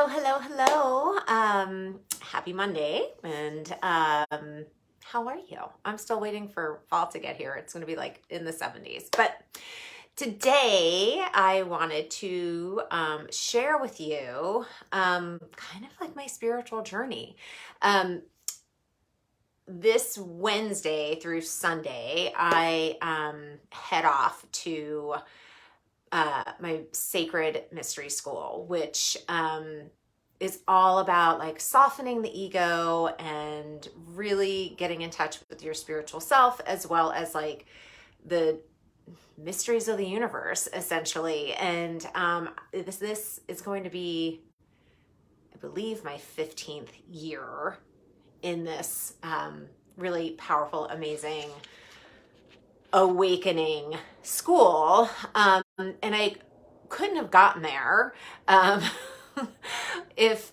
Hello, hello. Happy Monday. And how are you? I'm still waiting for fall to get here. It's going to be like in the 70s. But today I wanted to share with you kind of like my spiritual journey. Um, this Wednesday through Sunday, I head off to my sacred mystery school, which is all about like softening the ego and really getting in touch with your spiritual self, as well as like the mysteries of the universe, essentially. And this is going to be, I believe, my 15th year in this really powerful, amazing awakening school. And I couldn't have gotten there um, if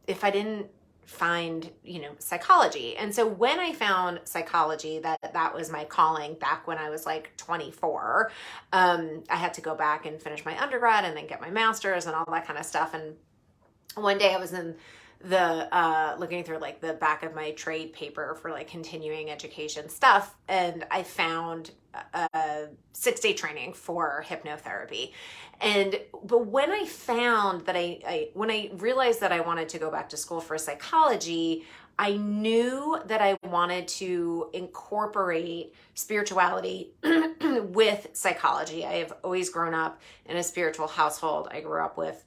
if I didn't find psychology. And so when I found psychology, that was my calling back when I was like 24. I had to go back and finish my undergrad and then get my master's and all that kind of stuff. And one day I was in the looking through like the back of my trade paper for like continuing education stuff, and I found a 6-day training for hypnotherapy. But when I found that when I realized that I wanted to go back to school for psychology, I knew that I wanted to incorporate spirituality with psychology. I have always grown up in a spiritual household. I grew up with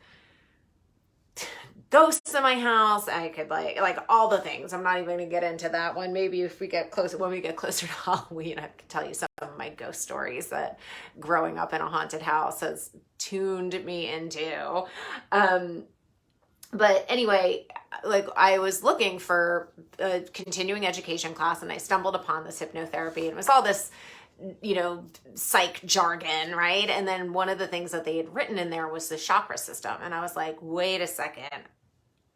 ghosts in my house. I could like all the things. I'm not even going to get into that one. Maybe if we get closer, when we get closer to Halloween, I can tell you some of my ghost stories that growing up in a haunted house has tuned me into. But anyway, like I was looking for a continuing education class and I stumbled upon this hypnotherapy, and it was all this psych jargon, right? And then one of the things that they had written in there was the chakra system. And I was like, wait a second,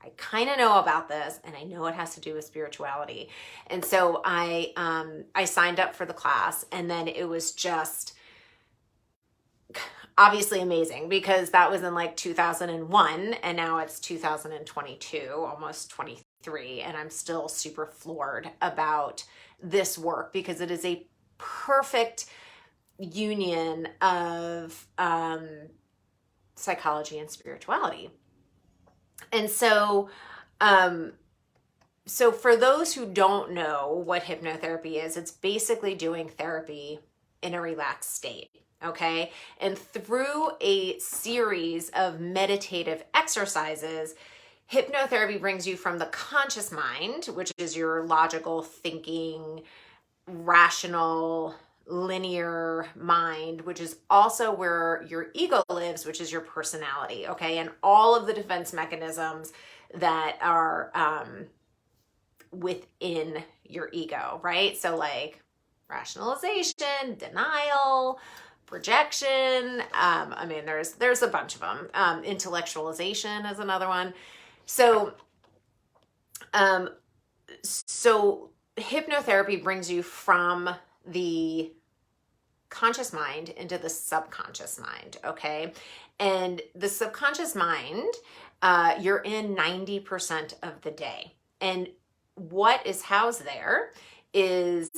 I kind of know about this and I know it has to do with spirituality. And so I signed up for the class, and then it was just obviously amazing because that was in like 2001 and now it's 2022, almost 23. And I'm still super floored about this work because it is a perfect union of psychology and spirituality. And so for those who don't know what hypnotherapy is, it's basically doing therapy in a relaxed state. Okay. And through a series of meditative exercises, hypnotherapy brings you from the conscious mind, which is your logical thinking, rational, linear mind, which is also where your ego lives, which is your personality, okay? And all of the defense mechanisms that are within your ego, right? So like rationalization, denial, projection. There's a bunch of them. Intellectualization is another one. So hypnotherapy brings you from the conscious mind into the subconscious mind, okay? And the subconscious mind, you're in 90% of the day. And what is housed there is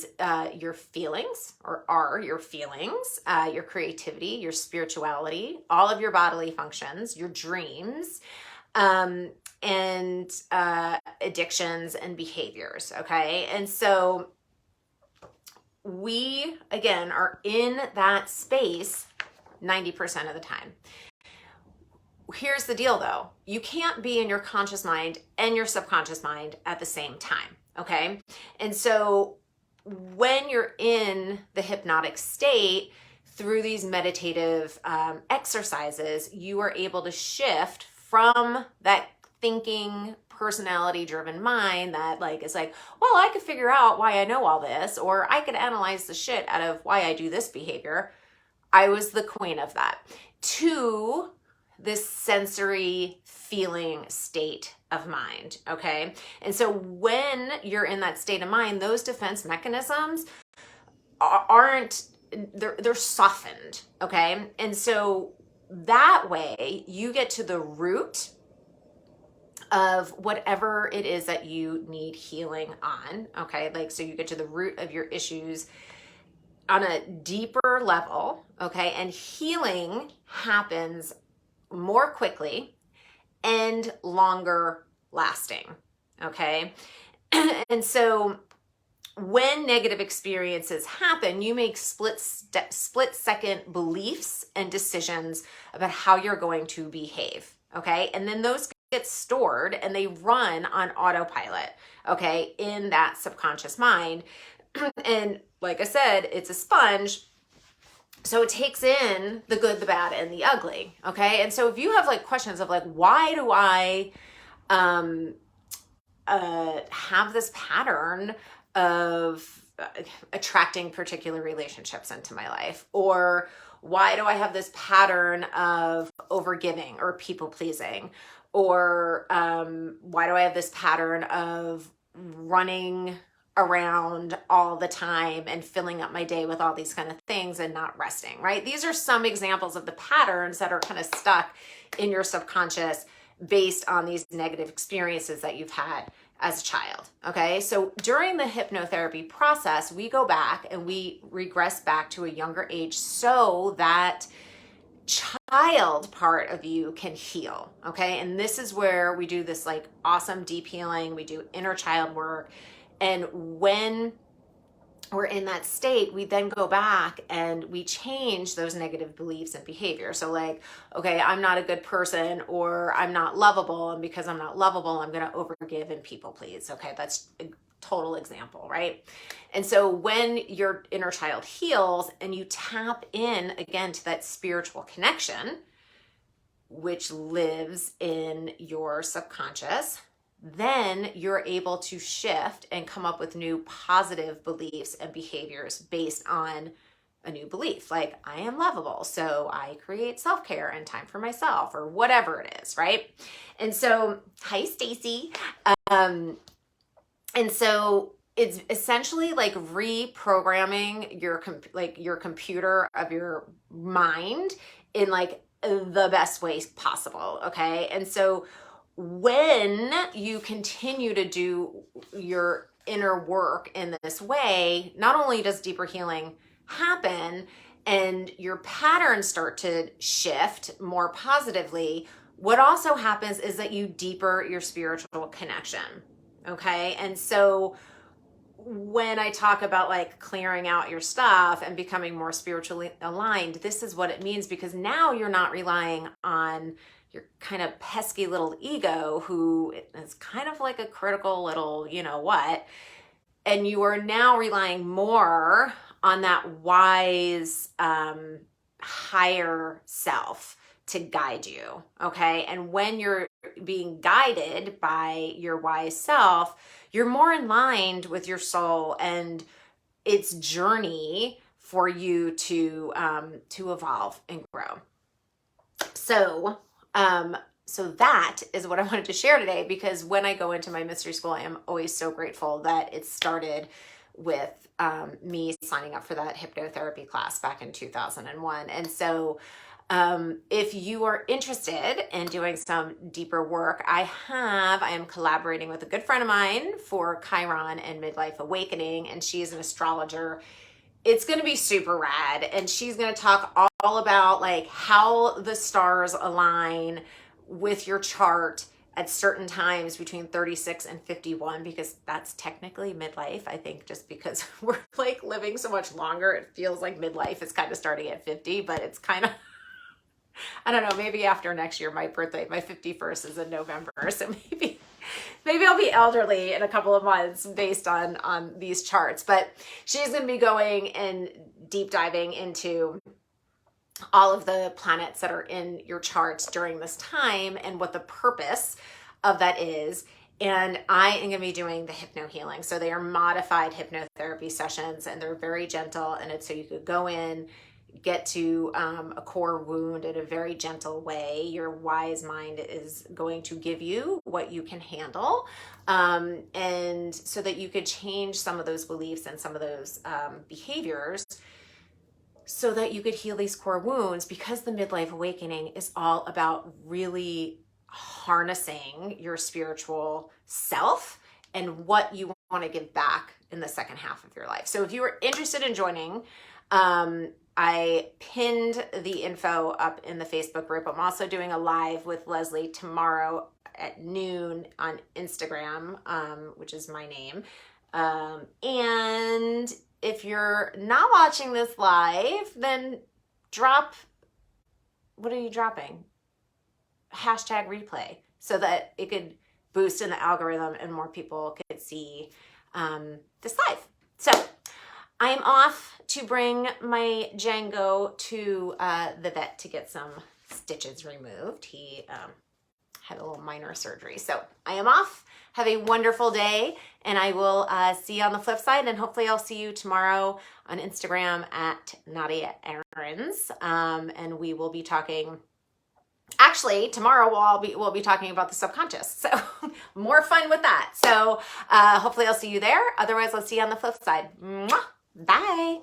your feelings, or are your feelings, your creativity, your spirituality, all of your bodily functions, your dreams, and addictions and behaviors, okay? And so we, again, are in that space 90% of the time. Here's the deal though. You can't be in your conscious mind and your subconscious mind at the same time, okay? And so when you're in the hypnotic state, through these meditative exercises, you are able to shift from that thinking, personality driven mind that like is like, well, I could figure out why I know all this, or I could analyze the shit out of why I do this behavior. I was the queen of that. To this sensory feeling state of mind, okay? And so when you're in that state of mind, those defense mechanisms aren't, they're softened, okay? And so that way you get to the root of whatever it is that you need healing on. Okay. Like, so you get to the root of your issues on a deeper level. Okay. And healing happens more quickly and longer lasting. Okay. And so when negative experiences happen, you make split second beliefs and decisions about how you're going to behave. Okay. And then those get stored and they run on autopilot. Okay. In that subconscious mind. And like I said, it's a sponge. So it takes in the good, the bad, and the ugly. Okay. And so if you have like questions of like, why do I have this pattern of attracting particular relationships into my life? Or why do I have this pattern of overgiving or people pleasing? Or why do I have this pattern of running around all the time and filling up my day with all these kind of things and not resting, right? These are some examples of the patterns that are kind of stuck in your subconscious based on these negative experiences that you've had as a child. Okay. So during the hypnotherapy process, we go back and we regress back to a younger age so that child part of you can heal. Okay. And this is where we do this like awesome deep healing. We do inner child work. And when we're in that state, we then go back and we change those negative beliefs and behavior. So like, okay, I'm not a good person, or I'm not lovable. And because I'm not lovable, I'm going to overgive and people please. Okay. That's a total example, right? And so when your inner child heals and you tap in again to that spiritual connection, which lives in your subconscious, then you're able to shift and come up with new positive beliefs and behaviors based on a new belief. Like, I am lovable, so I create self-care and time for myself, or whatever it is, right? And so, hi, Stacy. And so it's essentially like reprogramming your computer of your mind in like the best way possible. Okay. And so when you continue to do your inner work in this way, not only does deeper healing happen and your patterns start to shift more positively, what also happens is that you deeper your spiritual connection. Okay. And so when I talk about like clearing out your stuff and becoming more spiritually aligned, this is what it means, because now you're not relying on your kind of pesky little ego, who is kind of like a critical little, you know what, and you are now relying more on that wise, higher self to guide you. Okay. And when you're being guided by your wise self, you're more in line with your soul and its journey for you to evolve and grow. So that is what I wanted to share today, because when I go into my mystery school, I am always so grateful that it started with me signing up for that hypnotherapy class back in 2001. And so if you are interested in doing some deeper work, I am collaborating with a good friend of mine for Chiron and Midlife Awakening, and she is an astrologer. It's going to be super rad. And she's going to talk all about like how the stars align with your chart at certain times between 36 and 51, because that's technically midlife. I think just because we're like living so much longer, it feels like midlife is kind of starting at 50, but it's kind of, I don't know, maybe after next year, my birthday, my 51st is in November. So maybe I'll be elderly in a couple of months based on these charts. But she's going to be going and deep diving into all of the planets that are in your charts during this time and what the purpose of that is. And I am going to be doing the hypno healing. So they are modified hypnotherapy sessions, and they're very gentle. And it's so you could go in, get to a core wound in a very gentle way. Your wise mind is going to give you what you can handle. And so that you could change some of those beliefs and some of those behaviors so that you could heal these core wounds, because the midlife awakening is all about really harnessing your spiritual self and what you want to give back in the second half of your life. So if you are interested in joining, I pinned the info up in the Facebook group. I'm also doing a live with Leslie tomorrow at noon on Instagram, which is my name. And if you're not watching this live, then what are you dropping? Hashtag replay, so that it could boost in the algorithm and more people could see this live. So I'm off to bring my Django to the vet to get some stitches removed. He had a little minor surgery. So I am off. Have a wonderful day, and I will see you on the flip side, and hopefully I'll see you tomorrow on Instagram at Nadia Aarons, and we will be talking. Actually, tomorrow we'll be talking about the subconscious, so more fun with that. So hopefully I'll see you there. Otherwise, I'll see you on the flip side. Mwah! Bye.